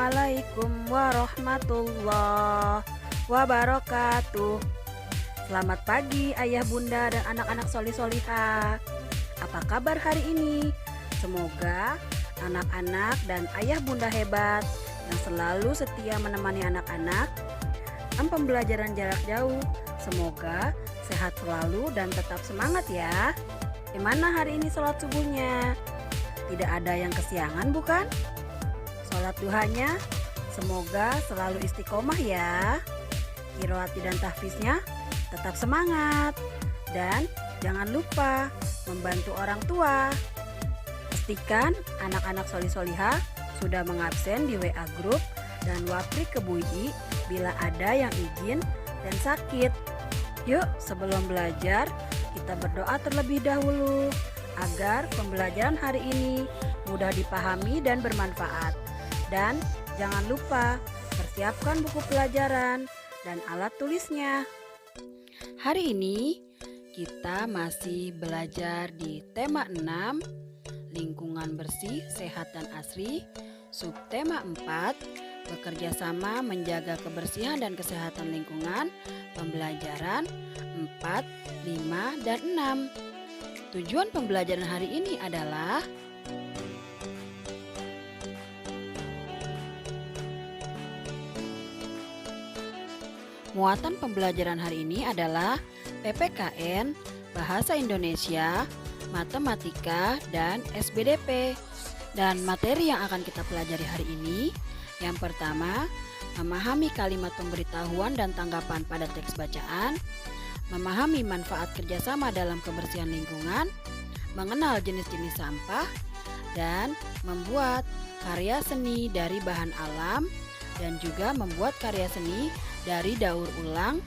Assalamualaikum warahmatullahi wabarakatuh. Selamat pagi ayah bunda dan anak-anak solih-solihah. Apa kabar hari ini? Semoga anak-anak dan ayah bunda hebat yang selalu setia menemani anak-anak dalam pembelajaran jarak jauh. Semoga sehat selalu dan tetap semangat ya. Gimana hari ini sholat subuhnya? Tidak ada yang kesiangan bukan? Sholat duhanya semoga selalu istiqomah ya. Qiraat dan tahfiznya tetap semangat. Dan jangan lupa membantu orang tua. Pastikan anak-anak solih-solihah sudah mengabsen di WA Group dan wapri ke Bu I bila ada yang izin dan sakit. Yuk sebelum belajar kita berdoa terlebih dahulu agar pembelajaran hari ini mudah dipahami dan bermanfaat. Dan jangan lupa persiapkan buku pelajaran dan alat tulisnya. Hari ini kita masih belajar di tema 6, lingkungan bersih, sehat dan asri. Subtema 4, bekerja sama menjaga kebersihan dan kesehatan lingkungan. Pembelajaran 4, 5, dan 6. Tujuan pembelajaran hari ini adalah muatan pembelajaran hari ini adalah PPKN, Bahasa Indonesia, Matematika, dan SBDP. Dan materi yang akan kita pelajari hari ini, yang pertama, memahami kalimat pemberitahuan dan tanggapan pada teks bacaan, memahami manfaat kerjasama dalam kebersihan lingkungan, mengenal jenis-jenis sampah, dan membuat karya seni dari bahan alam, dan juga membuat karya seni dari daur ulang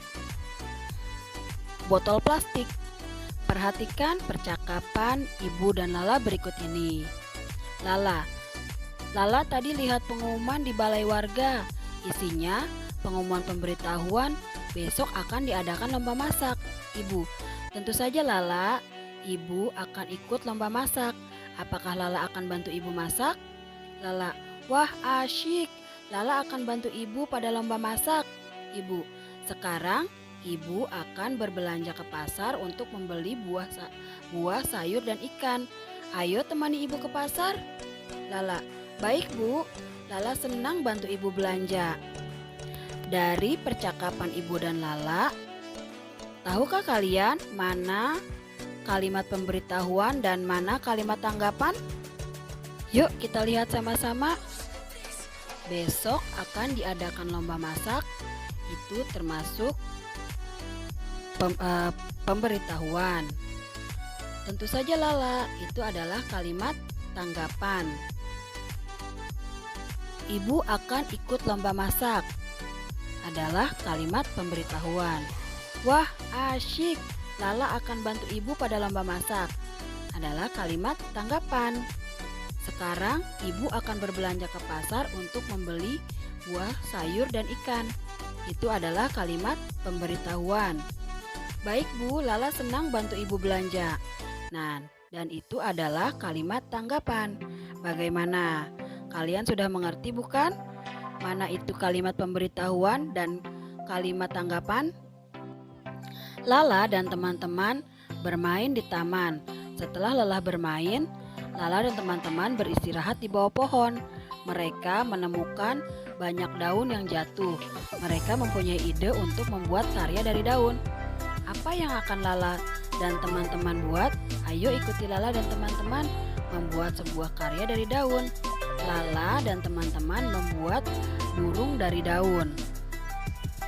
botol plastik. Perhatikan percakapan Ibu dan Lala berikut ini. Lala tadi lihat pengumuman di balai warga. Isinya pengumuman pemberitahuan besok akan diadakan lomba masak. Ibu, tentu saja Lala, Ibu akan ikut lomba masak. Apakah Lala akan bantu Ibu masak? Lala, wah asyik. Lala akan bantu Ibu pada lomba masak. Ibu, sekarang Ibu akan berbelanja ke pasar untuk membeli buah, sayur dan ikan. Ayo temani Ibu ke pasar. Lala, baik Bu. Lala senang bantu Ibu belanja. Dari percakapan Ibu dan Lala, tahukah kalian mana kalimat pemberitahuan dan mana kalimat tanggapan? Yuk kita lihat sama-sama. Besok akan diadakan lomba masak. Itu termasuk pemberitahuan. Tentu saja Lala, itu adalah kalimat tanggapan. Ibu akan ikut lomba masak adalah kalimat pemberitahuan. Wah asyik, Lala akan bantu Ibu pada lomba masak adalah kalimat tanggapan. Sekarang Ibu akan berbelanja ke pasar untuk membeli buah, sayur, dan ikan. Itu adalah kalimat pemberitahuan. Baik Bu, Lala senang bantu Ibu belanja. Nah, dan itu adalah kalimat tanggapan. Bagaimana? Kalian sudah mengerti bukan? Mana itu kalimat pemberitahuan dan kalimat tanggapan? Lala dan teman-teman bermain di taman. Setelah lelah bermain, Lala dan teman-teman beristirahat di bawah pohon. Mereka menemukan banyak daun yang jatuh. Mereka mempunyai ide untuk membuat karya dari daun. Apa yang akan Lala dan teman-teman buat? Ayo ikuti Lala dan teman-teman membuat sebuah karya dari daun. Lala dan teman-teman membuat burung dari daun.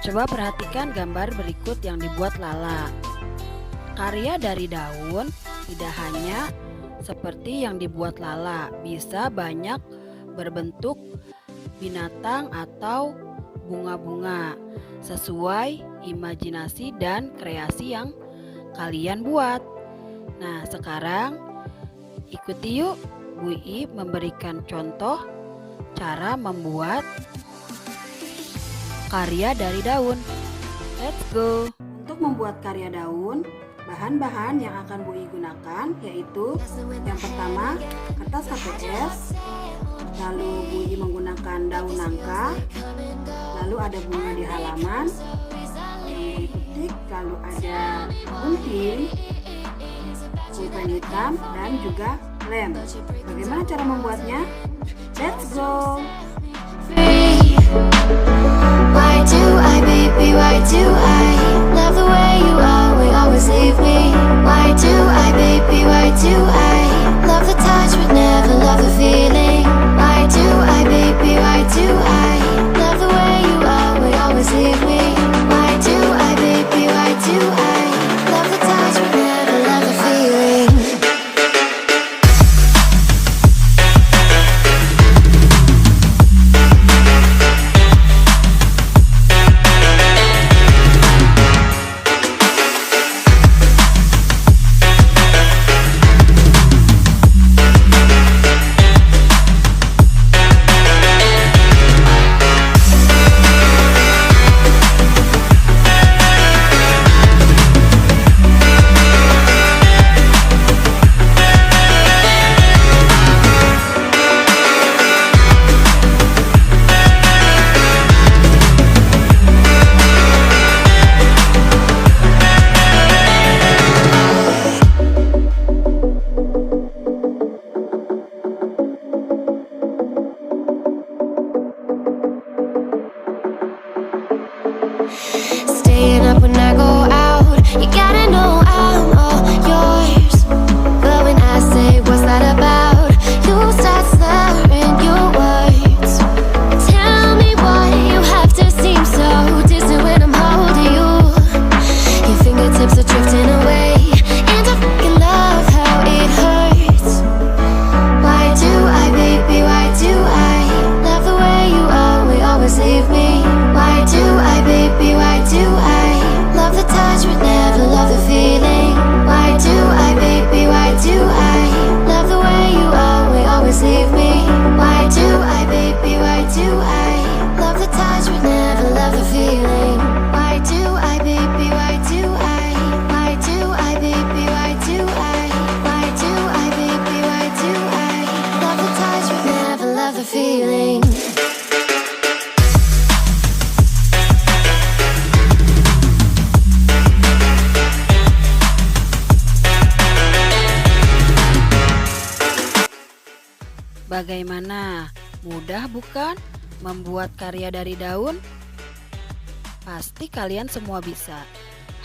Coba perhatikan gambar berikut yang dibuat Lala. Karya dari daun tidak hanya seperti yang dibuat Lala, bisa banyak berbentuk binatang atau bunga-bunga sesuai imajinasi dan kreasi yang kalian buat. Nah, sekarang ikuti yuk Bu I memberikan contoh cara membuat karya dari daun. Let's go. Untuk membuat karya daun, bahan-bahan yang akan Bu I gunakan yaitu yang pertama kertas HPS, lalu Bu I menggunakan daun nangka, lalu ada bunga di halaman, petik, lalu ada gunting, pulpen hitam, dan juga lem. Bagaimana cara membuatnya? Let's go! Why do I, baby, why do I love the way you always leave me? Why do I, baby, why do I love the touch but never love the feeling? Why do I, baby, why do I love the way you always leave me? Why do I, baby, why do I love the touch but never love the feeling? Staying up when I go out, you gotta know I'm all yours. But when I say what's that about, you start slurring your words. Tell me why you have to seem so distant when I'm holding you. Your fingertips are drifting away, and I fucking love how it hurts. Why do I, baby, why do I love the way you always leave me? Why do I, baby, why do I love the touch but never love the feeling? Why do I, baby, why do I love the way you always leave me? Why do I, baby, why do I love the touch but never love the feeling? Why do I, baby, why do I? Why do I, baby, why do I? Why do I, baby, why do I love the touch but never love the feeling? Bagaimana? Mudah bukan membuat karya dari daun? Pasti kalian semua bisa.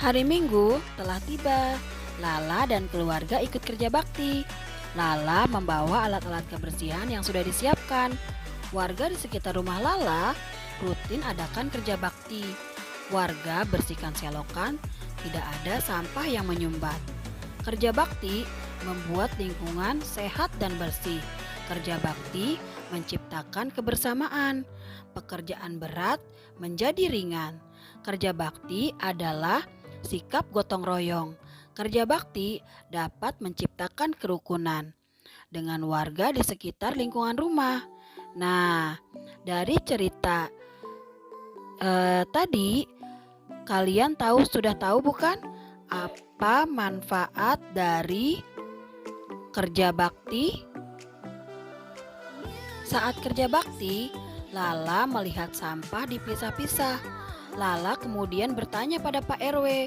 Hari Minggu telah tiba. Lala dan keluarga ikut kerja bakti. Lala membawa alat-alat kebersihan yang sudah disiapkan. Warga di sekitar rumah Lala rutin adakan kerja bakti. Warga bersihkan selokan, tidak ada sampah yang menyumbat. Kerja bakti membuat lingkungan sehat dan bersih. Kerja bakti menciptakan kebersamaan. Pekerjaan berat menjadi ringan. Kerja bakti adalah sikap gotong royong. Kerja bakti dapat menciptakan kerukunan dengan warga di sekitar lingkungan rumah. Nah, dari cerita tadi kalian sudah tahu bukan apa manfaat dari kerja bakti? Saat kerja bakti, Lala melihat sampah dipisah-pisah. Lala kemudian bertanya pada Pak RW.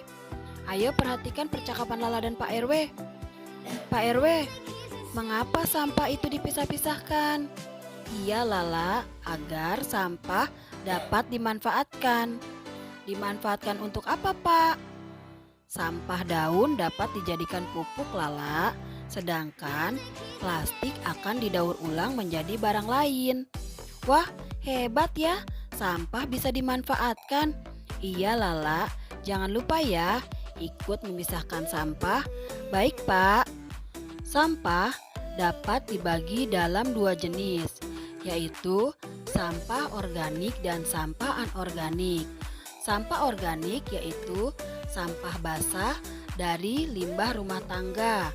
Ayo perhatikan percakapan Lala dan Pak RW. Pak RW, mengapa sampah itu dipisah-pisahkan? Iya Lala, agar sampah dapat dimanfaatkan. Dimanfaatkan untuk apa Pak? Sampah daun dapat dijadikan pupuk Lala. Sedangkan plastik akan didaur ulang menjadi barang lain. Wah, hebat ya, sampah bisa dimanfaatkan. Iya Lala, jangan lupa ya, ikut memisahkan sampah. Baik Pak. Sampah dapat dibagi dalam dua jenis, yaitu sampah organik dan sampah anorganik. Sampah organik yaitu sampah basah dari limbah rumah tangga,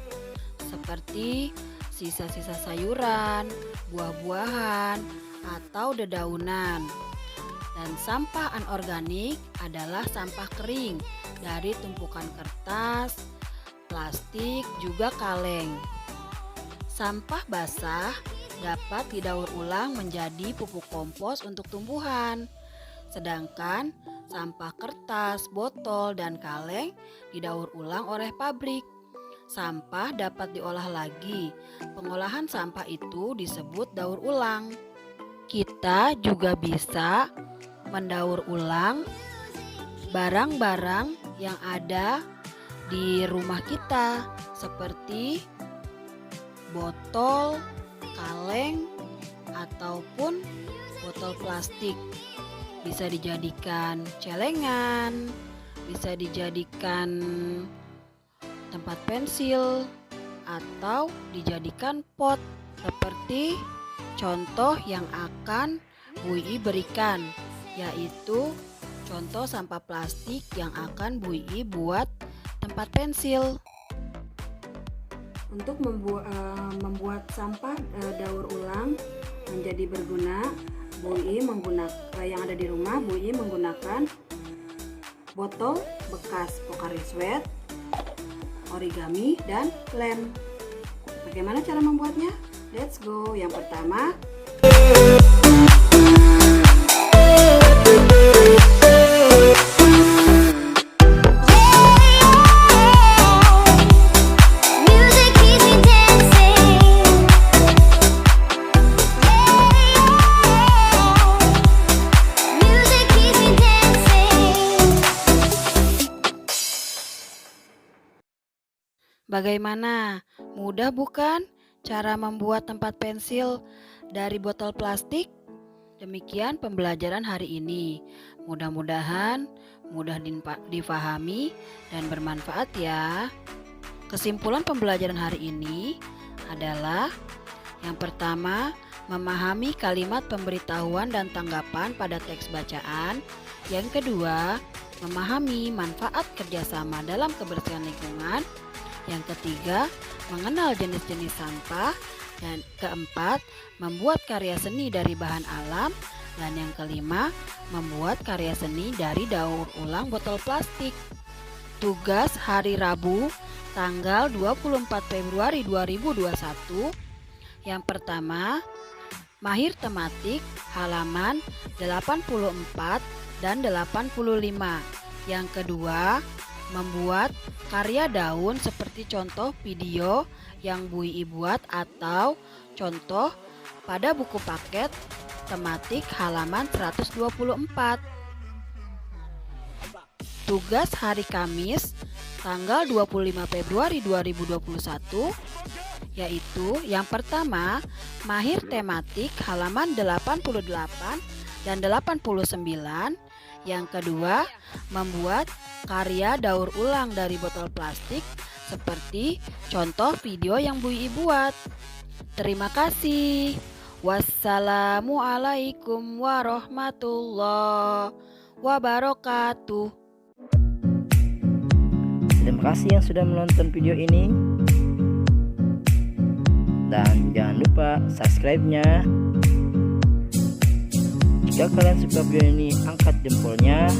seperti sisa-sisa sayuran, buah-buahan, atau dedaunan. Dan sampah anorganik adalah sampah kering dari tumpukan kertas, plastik, juga kaleng. Sampah basah dapat didaur ulang menjadi pupuk kompos untuk tumbuhan. Sedangkan sampah kertas, botol, dan kaleng didaur ulang oleh pabrik. Sampah dapat diolah lagi. Pengolahan sampah itu disebut daur ulang. Kita juga bisa mendaur ulang barang-barang yang ada di rumah kita seperti botol, kaleng, ataupun botol plastik. Bisa dijadikan celengan, bisa dijadikan tempat pensil, atau dijadikan pot seperti contoh yang akan Bu Ii berikan, yaitu contoh sampah plastik yang akan Bu Ii buat tempat pensil. Untuk membuat sampah daur ulang menjadi berguna, Bu Ii menggunakan yang ada di rumah. Bu Ii menggunakan botol bekas Pocari Sweat, origami, dan lem. Bagaimana cara membuatnya? Let's go. Yang pertama, Music keeps me dancing. Music keeps me dancing. Bagaimana? Mudah bukan cara membuat tempat pensil dari botol plastik? Demikian pembelajaran hari ini. Mudah-mudahan mudah difahami dan bermanfaat ya. Kesimpulan pembelajaran hari ini adalah yang pertama, memahami kalimat pemberitahuan dan tanggapan pada teks bacaan. Yang kedua, memahami manfaat kerjasama dalam kebersihan lingkungan. Yang ketiga, mengenal jenis-jenis sampah. Dan keempat, membuat karya seni dari bahan alam. Dan yang kelima, membuat karya seni dari daur ulang botol plastik. Tugas hari Rabu, tanggal 24 Februari 2021. Yang pertama, mahir tematik halaman 84 dan 85. Yang kedua, membuat karya daun seperti contoh video yang Bu Ii buat atau contoh pada buku paket tematik halaman 124. Tugas hari Kamis tanggal 25 Februari 2021 yaitu yang pertama, mahir tematik halaman 88 dan 89. Yang kedua, membuat karya daur ulang dari botol plastik seperti contoh video yang Bu Ii buat. Terima kasih. Wassalamualaikum warahmatullahi wabarakatuh. Terima kasih yang sudah menonton video ini. Dan jangan lupa subscribe-nya. Jika kalian suka video ini, angkat jempolnya.